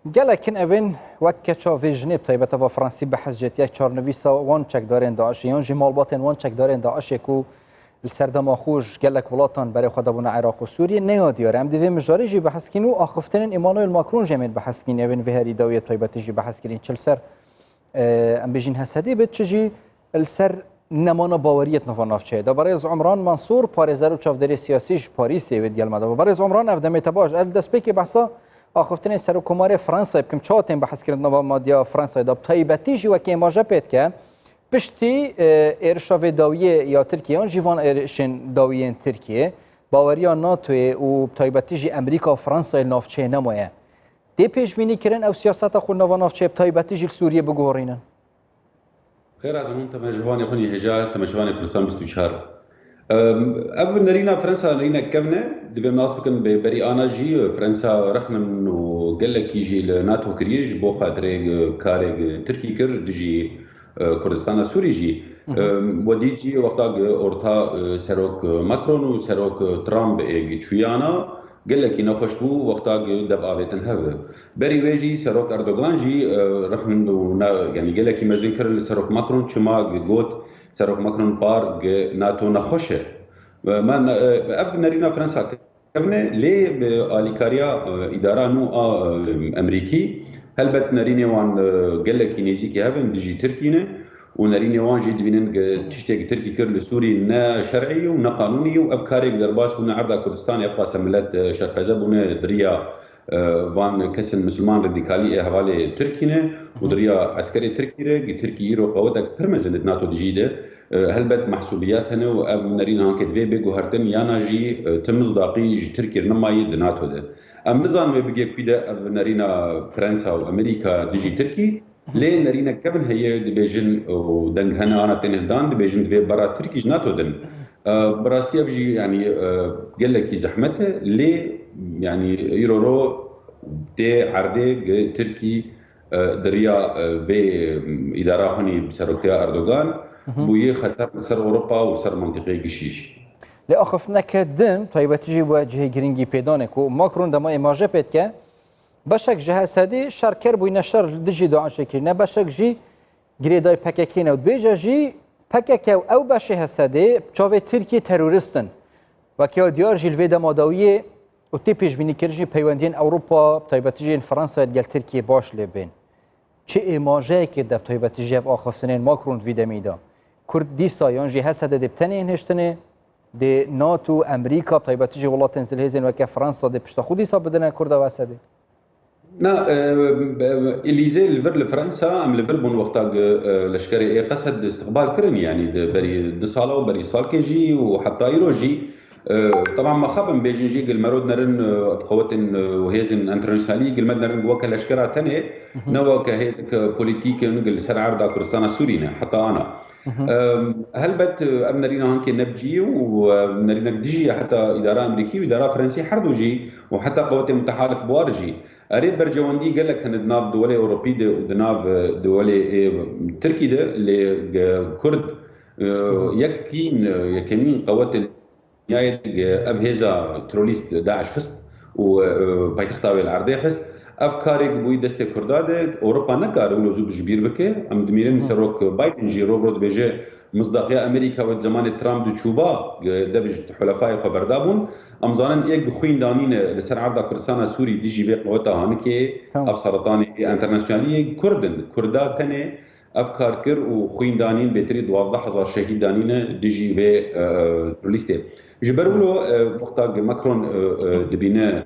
گەلێکن ئەڤێن وەک کەچاوێ ژنێ تایبەتەوە فەڕەنسی بەحەز جێت یەک چارنویسە وان چەکدارێن داعشی یانجی ماڵباتێن وان چەکدارێن داعشێک و سەردەما خۆش گەلێک وڵاتان بەرەو خۆ دەبوونە عێراق و سووریە نەیادیارە ئەم دەوێ مژارێژی بەحەزکین و ئاخفتنن ئیمانوئیل ماکرۆن ژەمێت بەحەزکین ئەڤێن vêherî dawiyê taybetî بەحەزکirîn çil ser em bêjîn hesedê bê çi jî li ser nemana baweriyet nava navçeyê de berêz Umran Mansûr parêzer û çavderê siyasî ji Parîsê wê diyelme de berêz Umran ev demê te baş ev destpêkê behsa آخفتنی سرکوماری فرانسه بکم چاتیم بحث کردن و مادیا فرانسه داب تایبەتی جی وکی ماجا پید که پشتی ارشاو داویه یا ترکیه آن جیوان ارشن داویه ترکیه باوریا ناتوی و تایبەتی جی امریکا و فرانسه نافچه نمایه دی پیش بینی کردن او سیاست خود نوا نافچه تایبەتی جی سوریه بگوهرینن خير عدمون تمجواني خوني هجاء تمجواني كلسان 24 قبل نرينا فرنسا نرينا كبنه دبي مناصب كن بري انا جي فرنسا رغم انه قال لك يجي لناتو كريج بو خاطر كارج تركي كر دجي كردستان سوري جي ودي جي وقتا اورتا سروك ماكرون وسروك ترامب ايجي تشويانا قال لك يناقش بو وقتا دب ابيتن هذا بري ويجي سروك اردوغان جي رغم انه يعني قال لك يمازن كر سروك ماكرون شما قوت سروك ماكرون بار ناتو نخوشه ما اب نرينا فرنسا كبنه لي باليكاريا اداره نو امريكي هلبت نريني وان قال لك كينيزيكي هبن ديجي تركينه ونريني وان جي دبينن تشتاق تركي كر لسوري نا شرعي ونا قانوني وافكاري درباس كنا عرض كردستان يبقى سملت شرق زبونه دريا وان كسن مسلمان راديكالي حواله تركينه ودريا عسكري تركي رو قوتك برمزنت ناتو دجيده هلبت محسوبيات هنا واب نرينا هانك دبي بيجو هرتن يانا جي تمصداقي جي تركي نماي دناتو ده ام نظام بيجي كده نرينا فرنسا وامريكا دجي تركي ليه نرينا كبن هي دبيجن ودنگ هنا انا تنهدان دبيجن دبي برا تركي ناتو دن براستي بيجي يعني قال لك زحمته ليه يعني يورو دي عرضه تركي دريا بإدارة هني بسروكيا أردوغان بويه خطر سر أوروبا وسر منطقة قشيش لأخفنا كدن تایبەتی جی واجهه گرینگی پیدانه کو ماکرون دما ایماجه پید که بشک جه سادی شرکر بوی نشر دجی داعش کرد بشک جی گریدای پککی نود بیجا جی پکک او بشه سادی چاوی ترکی تروریستن و که دیار جیل وی دماداویه و تی پیش بینی کرجی پیوندین اوروپا تایبەتی جی فرانسا گل ترکیه باش لبین چه ایماجه که دب تایبەتی جی آخفتنین ماکرون ویدمیدا کرد دیسا یانجی هسته دبتنی هشتنه د ناتو امریکا تایبەتی جی ولاتن زلهزن و که فرانسا د پشت خودی سا بدنه کرد و هسته نا اليزي الفر لفرنسا ام الفر بون وقتا لشكري قصد استقبال كرن يعني بري دصاله وبري سالكيجي وحتى يروجي طبعا ما خاب بيجي قل مرود نرن قوات وهيزن انترناسيونالي قل مد نرن وكا لشكرا ثاني نوا كهيزك بوليتيك قل سر عرض كردستان سورينا حتى انا هل بت ام نرينا هانك نبجي ونرينا دجي حتى اداره امريكيه واداره فرنسيه حردوجي وحتى قوات متحالف بوارجي اريد برجواندي قال لك هندناب دولي اوروبي ودناب دولي تركي ده لكرد يكمين قوات نهايه ابهزه تروليست داعش خست وبايتختاوي العرضيه خست افكاري بوي دست كرداده اوروبا نكار ولو زوج جبير بكي ام دميرن سروك بايدن جي روبرت بيجي مصداقيه امريكا وزمان ترامب دو تشوبا دبج حلفاء خبردابون ام زانن ايك خوين دانين لسر عرض كردستان سوري دي جي بي قوتها هانكي اف سرطاني انترناسيونالي كردا تنه افكار كر وخوين دانين بتري 12000 شهيد دانين دي جي بي تروليستي جبرولو وقتا ماكرون دبينا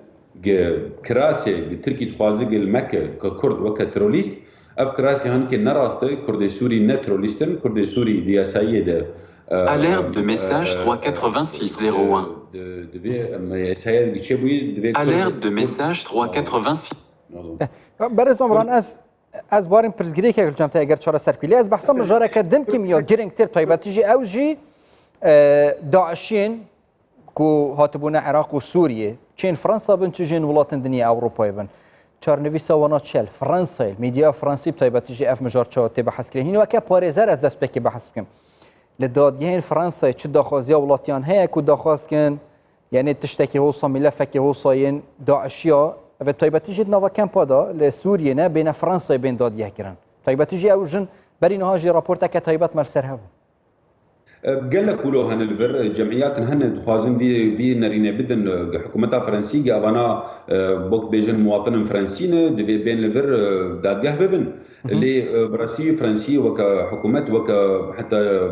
كراسي تركي تخوازق المكة ككرد وكتروليست اف كراسي هانكي نراسته كرد سوري نتروليستن كرد سوري دياسايي ده Alerte de message 38601. Alerte de message 386. برز عمران از باریم پرزگیری که جمع تا اگر چهار سرپیلی از بحثا مجاره کردم که یا گرنگ تر تایبەتی جی او جی داعشین کو هاتبون عراق و سوریه چین فرانسا بن چجین ولاتن دنیا اوروپای بن چارنویسا وانا چل فرانسا میدیا فرانسی تایبەتی جی اف مجار چا تی بحث کرد هینو که پارێزەر از دست بکی بحث کم لدادگهین فرانسا چه داخوازیا ولاتیان هەیە کو داخواست کن یعنی تشتکی هوسا ملفکی هوساین داعشیا و تایبەتی جد ناوا کمپا دا لسوریه نه بین فرانسا بین دادگه کرن تایبەتی جی او جن برین ها جی راپورتا که تایبەت مرسر هبو قال لك ولو هن البر جمعيات هن خوازن بي نرينا بدن حكومتها فرنسيه ابانا بوقت بيجن مواطن فرنسيين دبي بين البر دادجه ببن اللي براسي فرنسي وكحكومه وك حتى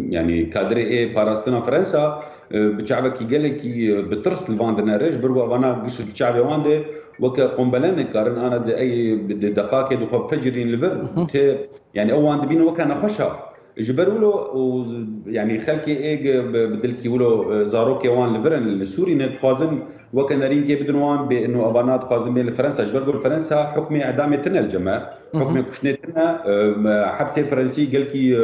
يعني كادري اي باراستنا فرنسا بشعبك قال لك بترس الفاندنا ريج برو ابانا قش الشعب وانده وك قنبلان كارن انا اي دقائق دو فجرين البر يعني اوان بين وكان خشا جبروا له يعني خلكي ايه بدلكي ولو زاروكي وان لفرن السوري نتخوازن وكان رين كي بدنوان بانه ابانات خوازن بين فرنسا جبروا فرنسا حكمي اعدامتنا الجماعه حكمي كشنتنا حبسي فرنسي قالكي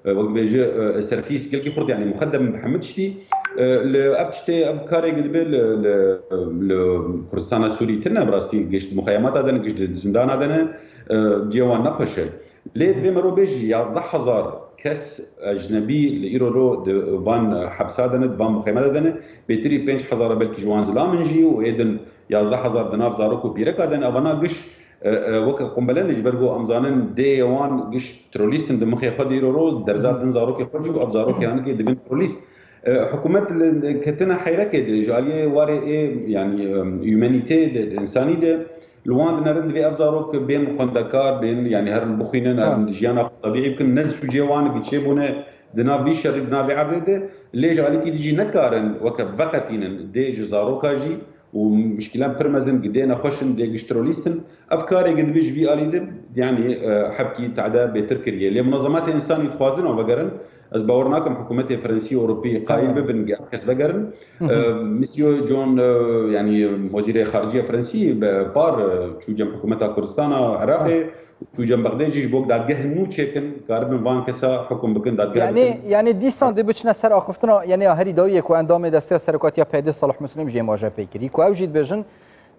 وقت بيجي سيرفيس قالكي خرط يعني مخدم محمد شتي لابتشتي ابكاري قلبي لكردستان السوري تنا براستي قشت مخيمات هذا قشت زندان هذا جيوان نقشه ليه دبي مرو بيجي 11000 كس اجنبي لايرو فان حبسادن فان مخيمادن بيتري 5000 بلكي جوان زلامنجي وايدن 11000 دناف زاروكو بيركادن ابانا قش وك قنبلان جبرغو امزانن دي وان قش تروليستن دمخي خد ايرو درزات زاروكي خرجو ابزاروكي هانكي دبن تروليست حكومات كتنا حيركه جاليه واري يعني هيومانيتي انساني ده لوان نرد في افزاروك بين خندكار بين يعني هر بخينا جيانا طبيعي يمكن نز شو جيوان بيتشيبونه دنا بيشر دنا بيعرده ليش عليك تجي نكارن وكبقتين دي جزاروكا جي ومشكلة برمزن قدينا خوشن دي جشتروليستن افكاري قد بيج بي اليدم يعني حبكي تعداد بتركيا اللي منظمات انسان يتخوازن وبقرن از باورناكم حكومتي فرنسيه اوروبيه قايل ببن كاس بقرن مسيو جون يعني وزير خارجيه فرنسي بار شو جنب حكومتها كردستان عراقي شو جنب بغدادي بوك دادجه نو تشيكن قارب فان كسا حكم بكن دادجه يعني ديسان دي بچنا سر اخفتنا يعني هري داويه كو اندام دسته سرکاتیا پیدا صالح مسلم جي ماجا پیکری کو اوجید بجن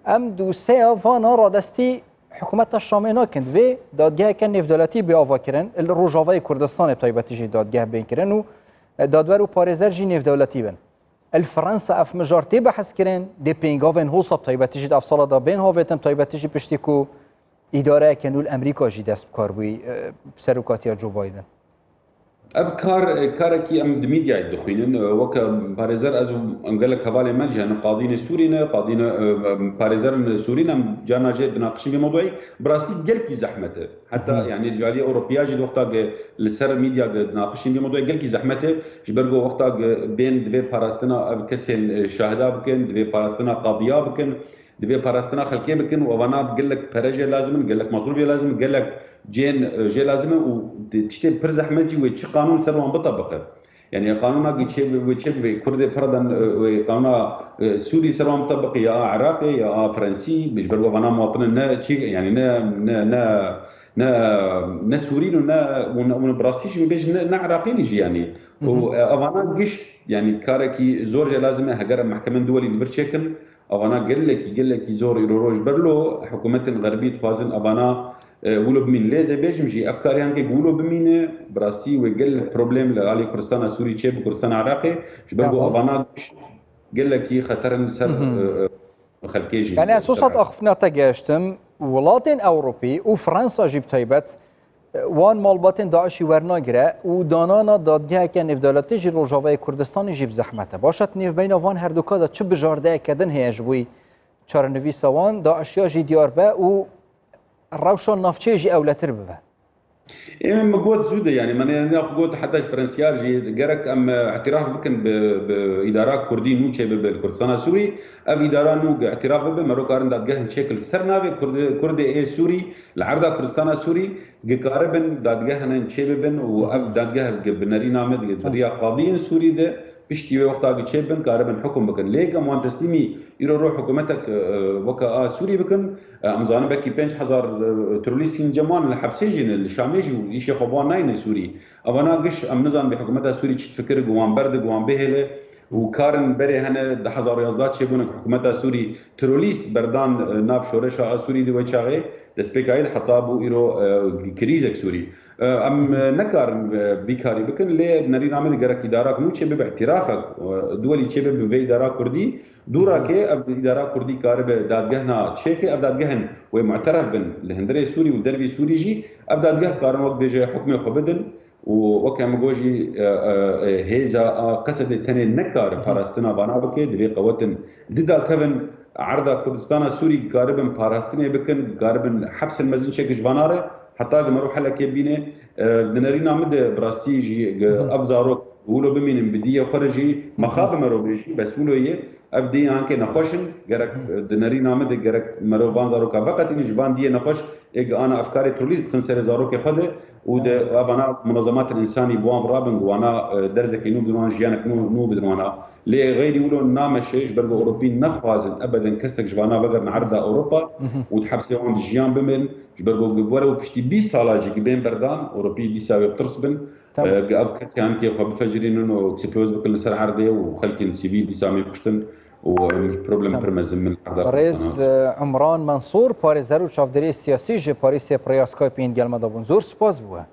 ام دو سه فانا را دستی حکومت الشام ناکند و دادگاه کن نفدالتی به آوا کرن الروجاوای کردستان بتایبتی جی دادگاه بین کرن و دادور و پارێزەر جی نفدالتی بن الفرنسا اف مجارتی بحث کرن دی پینگاون هوسا بتایبتی جی افصال دا بین هاوتم بتایبتی جی پشتی کو اداره کنول امریکا جی دست بکار بوی سرکاتیا جو بایدن ابكار كاركي ام دميديا يدخلين وك باريزر ازو انقلك حوالي ملجا قاضين سورينا قاضين باريزر سورينا جانا جد ناقشين بموضوعي براستي قلكي زحمته حتى يعني الجاليه الاوروبيه جد وقتها السر ميديا ناقشين بموضوعي قلكي زحمته جبرغو وقتها بين دبي باراستنا كسل شاهدا بكن دبي باراستنا قاضيه بكن دبي باراستنا خلكي بكن وانا بقول لك برجه لازم قال لك مصروف لازم قال لك جي لازم وتشتي برز احمدي وتشي قانون سروان بطبقه يعني قانون وتشي كرد فرضا قانون سوري سروان مطبق يا عراقي يا فرنسي بيجبروا انا مواطن يعني نا سوريين ونا براسيش بيج نا عراقيين يجي يعني وانا قش يعني كاركي زور لازم هجر محكمه دولي برشكل ابانا قال لك زور يروج برلو حكومه الغربيه توازن ابانا ولو بمين لازم بيجي افكار يعني يقولوا بمين براسي ويقل بروبليم لالي كردستان سوري تشيب كردستان عراقي جبروا ابانا قال لك خطر نسر خلكيجي يعني اساسات اخفنا تجاشتم ولاتن اوروبي وفرنسا جيب تايبت وان مالباتن داعشي ورناگره و دانانا دادگاه که نفدالتی جی روجاوای کردستان جیب زحمته باشد نیف بین وان هر دوکا دا چه بجارده کدن هیج بوی چارنویسا وان داعشیا جی دیار به و روشان نافچه جی اولتر ببه مقود زوده يعني من ناخذ حتى فرنسيار جي جرك ام اعتراف بكن باداره كردي نو تشي بالكردستان السوري اف اداره نو اعتراف بمروك ارن دادجه شكل سرناوي كردي اي سوري العرض كردستان السوري قاربن دادجه هن تشي بن واف دادجه بنري نامد بريا قاضيين سوري ده بيشتي وقتها بتشيبن قاربن حكم بكن ليك ام تسليمي يرو روح حكومتك وكا سوري بكن امزان بكي 5000 تروليستين جمان الحبسيجن الشاميجي ويشي خبان ناين سوري ابانا قش ام نظام بحكومتها سوري تفكر قوان برد قوان بهله وكارن بري هنا ده حزار يازدات شيبونك حكومتها سوري تروليست بردان ناب شورشا سوري دي ويشاغي دسبيكايل حتى بو إيرو كريزك سوري أم نكار بيكاري بكن ليه نري نعمل جرك إدارة مو شيء باعترافك دولي شيء بفي إدارة كردي دورا كي أب إدارة كردي كارب دادجهنا تشيك أب دادجهن ومعترف بن الهندري سوري والدربي سوري جي أب دادجه كارن وقت بيجي حكم خبدن وكم جوجي هيزا قصد تاني نكار باراستنا بانابكي دبي قوتن ددا كفن عرض كردستان السوري قاربن باراستني بكن قاربن حبس المزن شك جباناره حتى مرو حلقه بينه دنرينا مد براستيجي ابزارو ولو بمين بديه خرجي مخاب مرو بيجي بس ولو هي ابدي انك نخوشن جرك دنرينا مد جرك مرو بانزارو كفقت جبان دي نخوش انا افكاري توليز خنسر زارو كخده وده ابانا منظمات الانساني بوان رابن وانا درزك نو بدون جيانك نو بدون لي غير يقولوا نامشيش برضو اوروبيين نخوازن ابدا كسك جوانا بغير نعرض اوروبا وتحبسون جيان بمن جبرغو جبورو بشتي 20 سالا جي بين بردان اوروبي دي ساوي بترسبن افكت يعني كي خب فجرين انه اكسبلوز بكل سر عرضه وخلكن سيفيل دي سامي كشتن وبروبلم برمز من باريز عمران منصور باريز هرو شاف دري سياسي جي باريس برياس كاي بين جال مدابون زور سپاس بوه